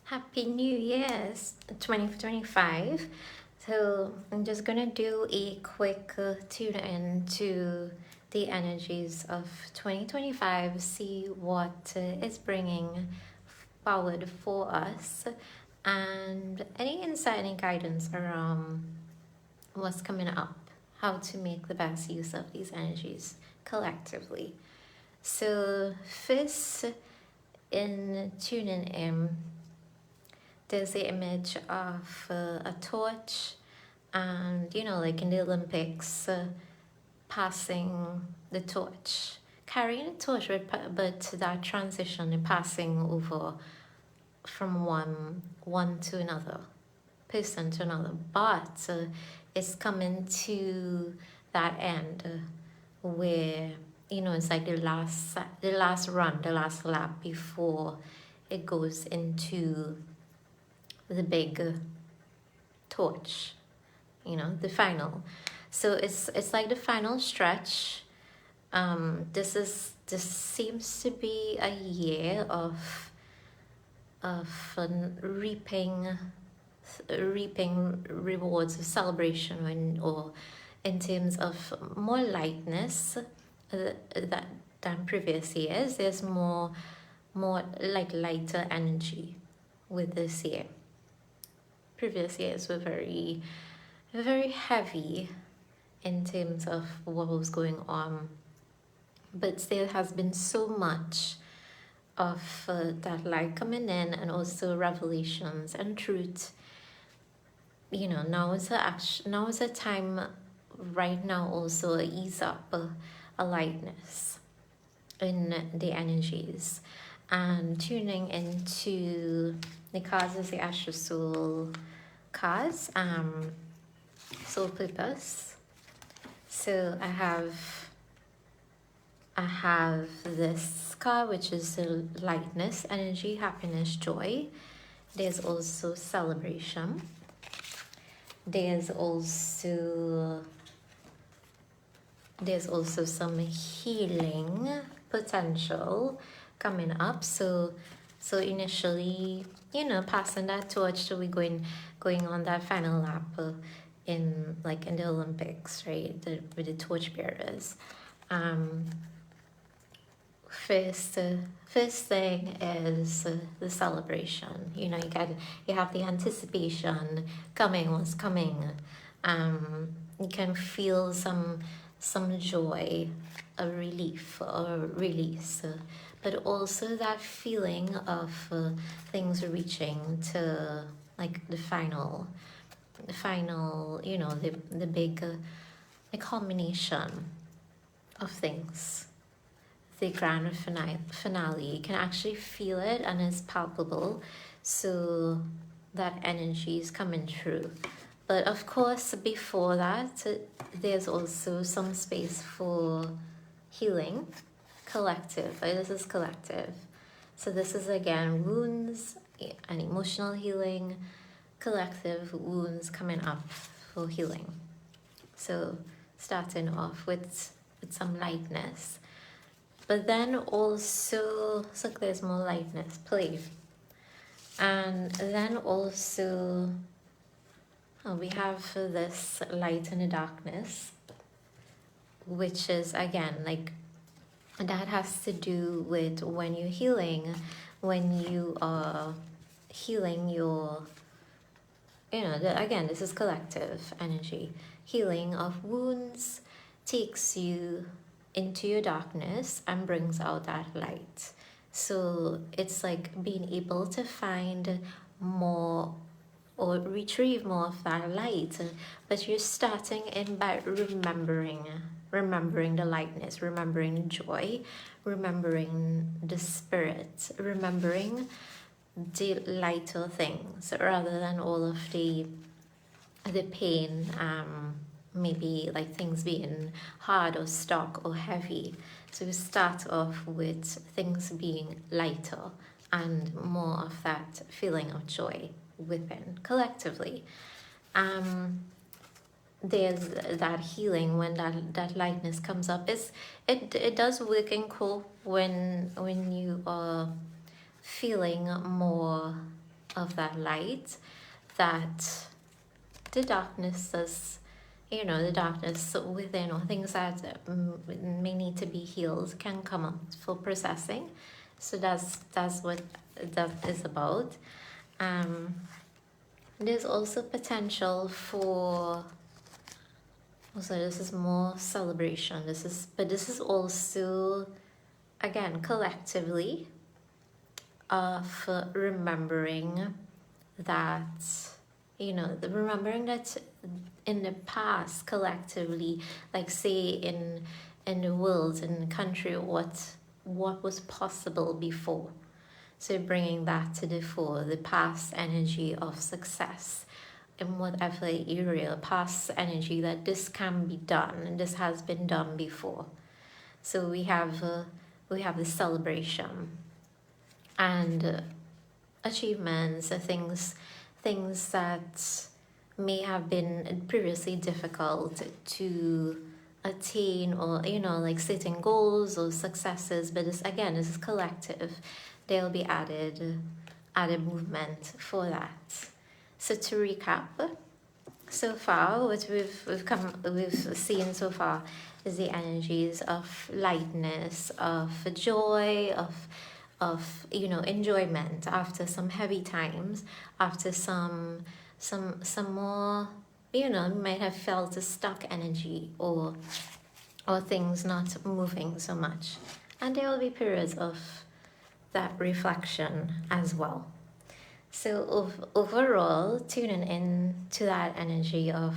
Happy New Year's 2025. So I'm just gonna do a quick tune in to the energies of 2025, see what is bringing forward for us, and any insight and guidance around what's coming up, how to make the best use of these energies collectively. So, first, in tuning in, there's the image of a torch, and like in the Olympics, passing the torch, carrying a torch, but that transition and passing over from one to another person to another, but it's coming to that end where it's like the last run, the last lap before it goes into the big torch, the final. So it's like the final stretch. This seems to be a year of reaping rewards of celebration, or in terms of more lightness that than previous years. There's more like lighter energy with this year. Previous years were very heavy in terms of what was going on, but there has been so much of that light coming in, and also revelations and truth. Now is a time, right now, also ease up a lightness in the energies, and tuning into the cards is the Astro Soul cards, soul purpose. So I have this card, which is the lightness, energy, happiness, joy. There's also celebration. There's also some healing potential coming up. So initially, passing that torch, so we going on that final lap in the Olympics, right? With the torch bearers. First thing is the celebration. You have the anticipation coming, what's coming. You can feel some joy, a relief or release, but also that feeling of things reaching to like the final, the big the culmination of things, the grand finale. You can actually feel it, and it's palpable, so that energy is coming through. But of course, before that, there's also some space for healing, collective. This is collective. So this is again wounds and emotional healing, collective wounds coming up for healing. So starting off with some lightness, but then also, so there's more lightness, play, and then also we have this light and the darkness, which is again like that has to do with when you're healing, when you are healing your, again, this is collective energy. Healing of wounds takes you into your darkness and brings out that light. So it's like being able to find more or retrieve more of that light, but you're starting in by remembering the lightness, remembering the joy, remembering the spirit, remembering the lighter things rather than all of the pain, maybe like things being hard or stuck or heavy. So we start off with things being lighter and more of that feeling of joy within collectively. There's that healing when that lightness comes up. It does work in cool when you are feeling more that light, that the darkness does, the darkness within, or things that may need to be healed, can come up for processing. So that's what that is about. There's also potential for, also this is more celebration. But this is also, again, collectively, of remembering that, remembering that in the past, collectively, like say in the world, in the country, what was possible before. So bringing that to the fore, the past energy of success in whatever area, past energy that this can be done and this has been done before. So we have the celebration and achievements, things that may have been previously difficult to attain, or like setting goals or successes, but this is collective. There'll be added movement for that. So to recap, so far what we've seen so far is the energies of lightness, of joy, of enjoyment after some heavy times, after some more, you might have felt a stuck energy or things not moving so much, and there will be periods of that reflection as well. So overall, tuning in to that energy of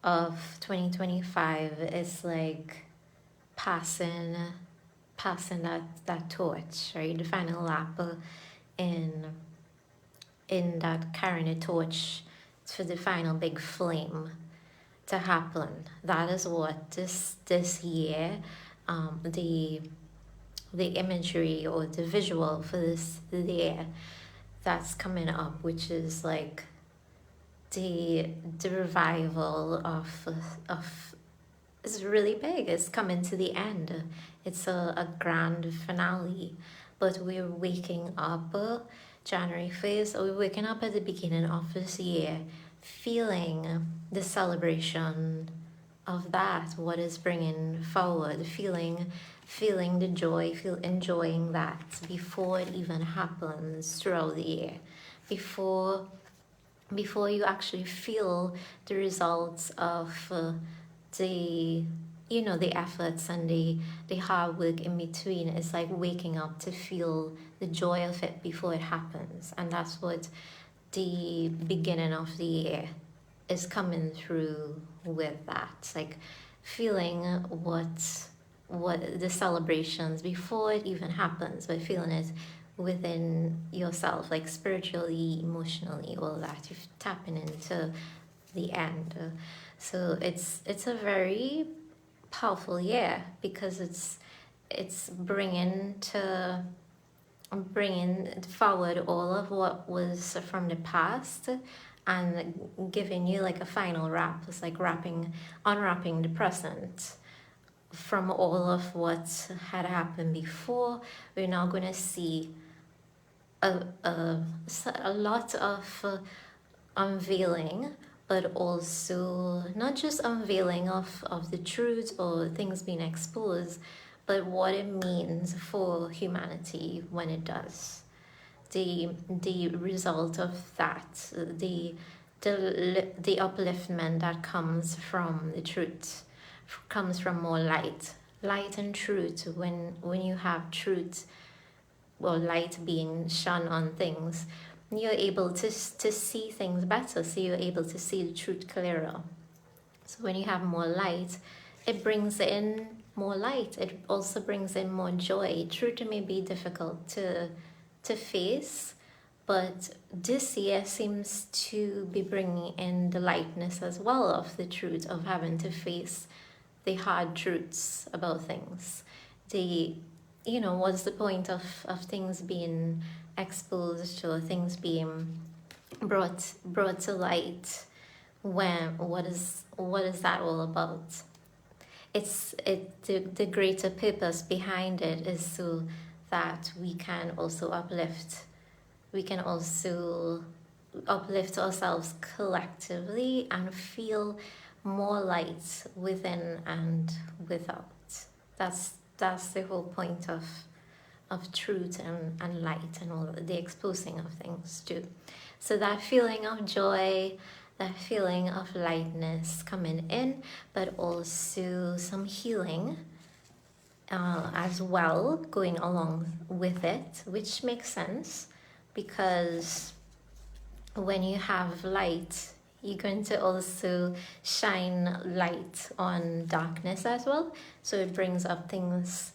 2025 is like passing that torch, right? The final lap in that carrying a torch for the final big flame to happen. That is what this year, the imagery or the visual for this year that's coming up, which is like the revival of is really big. It's coming to the end. It's a grand finale, but we're waking up January 1st. We're waking up at the beginning of this year, feeling the celebration of that, what is bringing forward, feeling the joy, enjoying that before it even happens throughout the year, before you actually feel the results of the efforts and the hard work in between. It's like waking up to feel the joy of it before it happens, and that's what the beginning of the year is coming through with. That like feeling what the celebrations before it even happens, but feeling it within yourself, like spiritually, emotionally, all that. You're tapping into the end. So it's a very powerful year, because it's bringing forward all of what was from the past and giving you like a final wrap. It's like unwrapping the present from all of what had happened before. We're now going to see a lot of unveiling, but also not just unveiling of the truth or things being exposed, but what it means for humanity when it does. The result of that, the upliftment that comes from the truth, comes from more light and truth. When you have truth or light being shone on things, you're able to see things better, so you're able to see the truth clearer. So when you have more light, it brings in more light. It also brings in more joy. Truth may be difficult to face, but this year seems to be bringing in the lightness as well of the truth, of having to face the hard truths about things. What's the point of things being exposed, or things being brought to light, when what is that all about? The greater purpose behind it is so that we can also uplift we can also uplift ourselves collectively and feel more light within and without. That's the whole point of truth and light and all the exposing of things too. So that feeling of joy, that feeling of lightness coming in, but also some healing as well going along with it, which makes sense because when you have light, you're going to also shine light on darkness as well. So it brings up things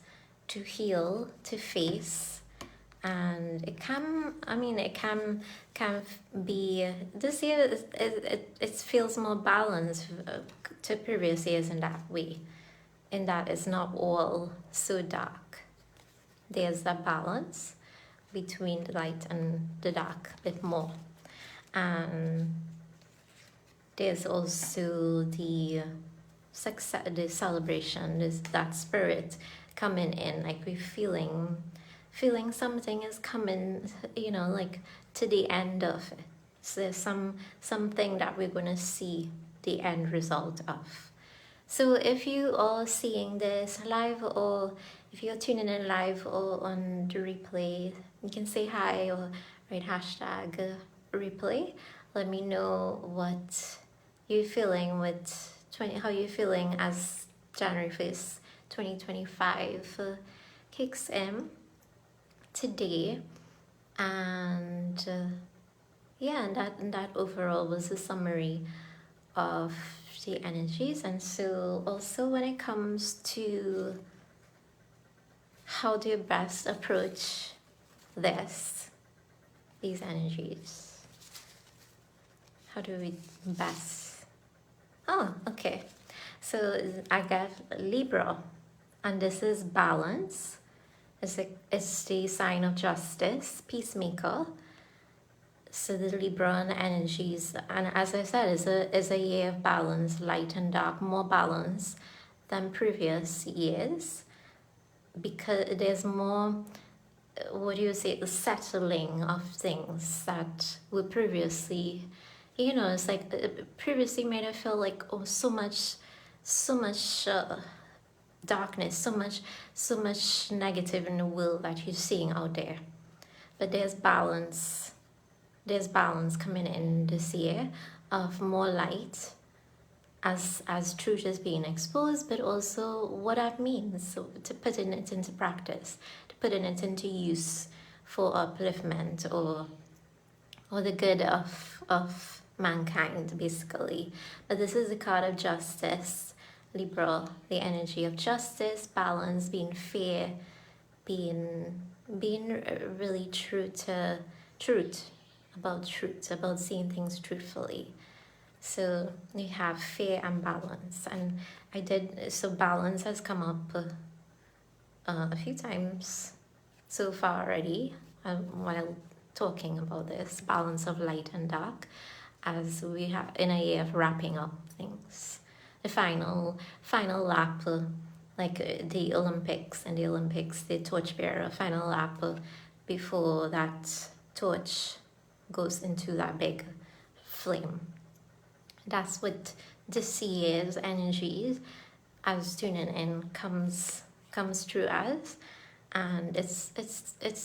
to heal, to face, and it can, I mean, it can be, this year it feels more balanced to previous years in that way, in that it's not all so dark. There's that balance between the light and the dark a bit more. And there's also the success, the celebration, there's that spirit coming in, like we're feeling something is coming, you know, like to the end of it. So there's something that we're gonna see the end result of. So if you are seeing this live, or if you're tuning in live or on the replay, you can say hi or write hashtag replay. Let me know what you're feeling with how you're feeling as January 1st, 2025 kicks in today. And yeah, and that overall was a summary of the energies. And so also when it comes to how do you best approach these energies, how do we best, oh, okay, so I got Libra, and this is balance. It's the sign of justice, peacemaker. So the Libran energies, and as I said, is a year of balance, light and dark, more balance than previous years, because there's more, what do you say, the settling of things that were previously, you know, it's like previously made it feel like, oh, so much darkness, so much negative in the world that you're seeing out there. But there's balance coming in this year of more light as truth is being exposed, but also what that means, so to putting it into practice, to putting it into use for upliftment or the good of mankind, basically. But this is the card of justice, Libra, the energy of justice, balance, being fair, being really true to truth, about seeing things truthfully. So you have fair and balance, and so balance has come up a few times so far already while talking about this balance of light and dark, as we have in a year of wrapping up things, the final lap, like the Olympics, the torchbearer, final lap before that torch goes into that big flame. That's what this year's energies, as tuning in, comes through as, and it's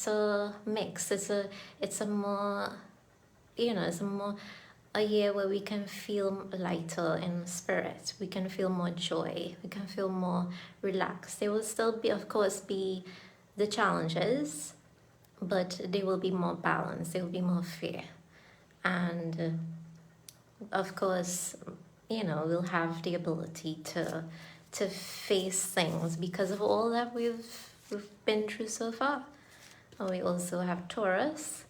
a mix. It's a more, you know, it's a year where we can feel lighter in spirit. We can feel more joy. We can feel more relaxed. There will still be, of course, be the challenges, but they will be more balanced. They will be more fair, and of course, you know, we'll have the ability to face things because of all that we've been through so far. And we also have Taurus,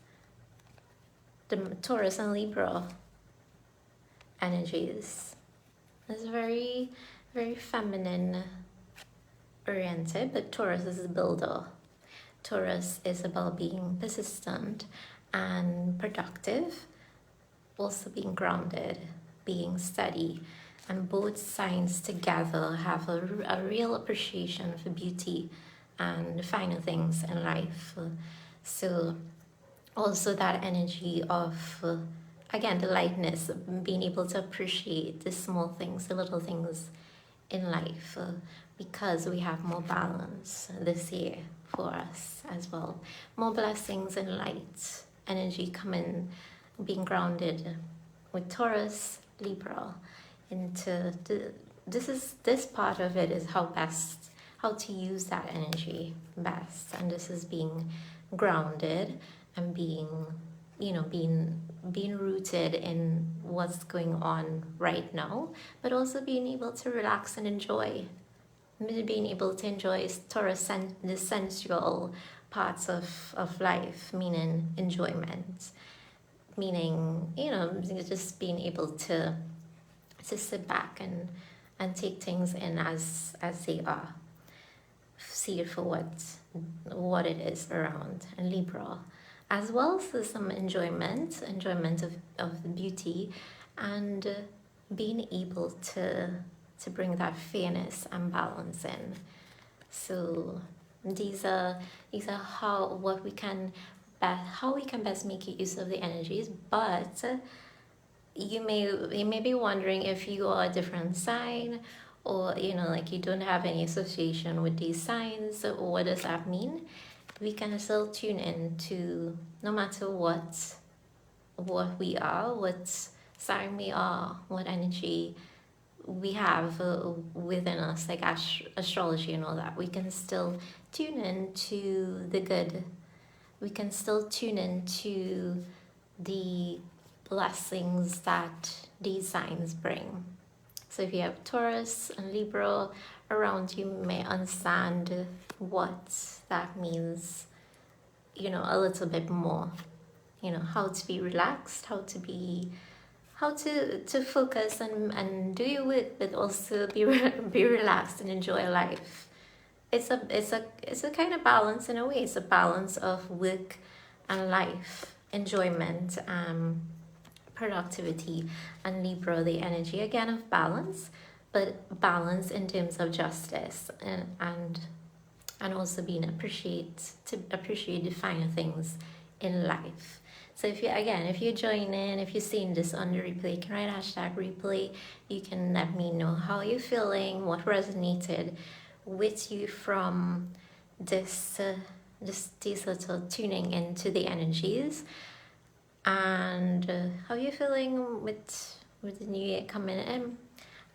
the Taurus and Libra energies. It's very, very feminine oriented, but Taurus is a builder. Taurus is about being persistent and productive, also being grounded, being steady, and both signs together have a real appreciation for beauty and the finer things in life. So Also that energy of again, the lightness, being able to appreciate the small things, the little things in life, because we have more balance this year for us as well. More blessings and light energy coming, being grounded with Taurus, Libra, into this part of it is how to use that energy best, and this is being grounded and being, being rooted in what's going on right now, but also being able to relax and enjoy, being able to enjoy Taurus the sensual parts of life, meaning enjoyment, meaning, just being able to sit back and take things in as they are, see it for what it is around. And Libra as well, so some enjoyment of the beauty, and being able to bring that fairness and balance in. So these are how we can best make use of the energies. But you may be wondering if you are a different sign, or like you don't have any association with these signs. So what does that mean? We can still tune in to, no matter what we are, what sign we are, what energy we have within us, like astrology and all that. We can still tune in to the good. We can still tune in to the blessings that these signs bring. So if you have Taurus and Libra around, you may understand what that means, a little bit more. How to be relaxed, how to focus and do your work, but also be relaxed and enjoy life. It's a kind of balance in a way. It's a balance of work and life, enjoyment, productivity. And Libra, the energy again of balance, but balance in terms of justice, and also being to appreciate the finer things in life. So if you join in, if you're seeing this on the replay, you can write #replay. You can let me know how you're feeling, what resonated with you from this little tuning into the energies, and how you're feeling with the new year coming in.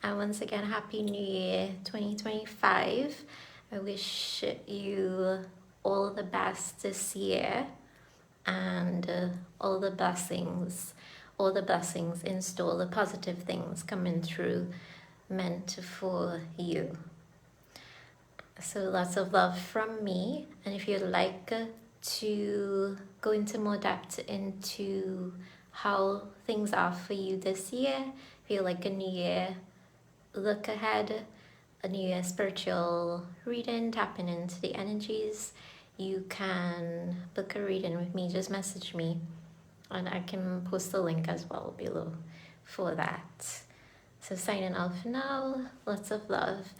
And once again, Happy New Year 2025. I wish you all the best this year, and all the blessings in store, the positive things coming through, meant for you. So lots of love from me. And if you'd like to go into more depth into how things are for you this year, if you like a new year look ahead, a new year spiritual reading, tapping into the energies, you can book a reading with me. Just message me, and I can post a link as well below for that. So signing off now. Lots of love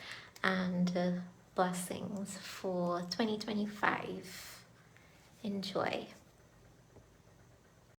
and blessings for 2025. Enjoy.